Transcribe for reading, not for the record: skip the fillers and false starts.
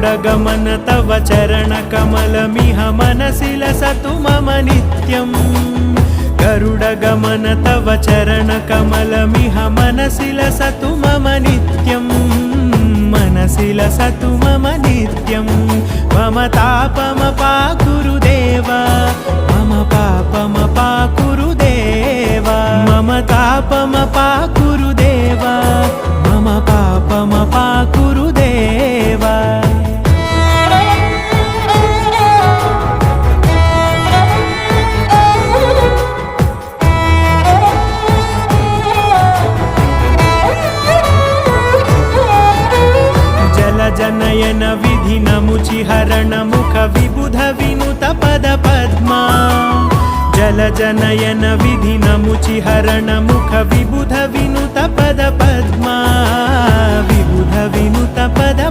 गरुडगमन तव चरणकमलमिह मनसि लसतु मम नित्यम् गरुडगमन तव चरणकमलमिह मनसि लसतु मम नित्यम् मनसि लसतु मम नित्यम् मम तापमपाकुरु देव मम पापमपाकुरु देव मम तापमपाकुरु देव मम पापमपाकुरु देव जनयन विधि नमुचिहरण मुख विबुध विनुत पद पद्मा जल जनयन विधि नमुचिहरण मुख विबुध विनुत पद पद्मा विबुध विनुत पद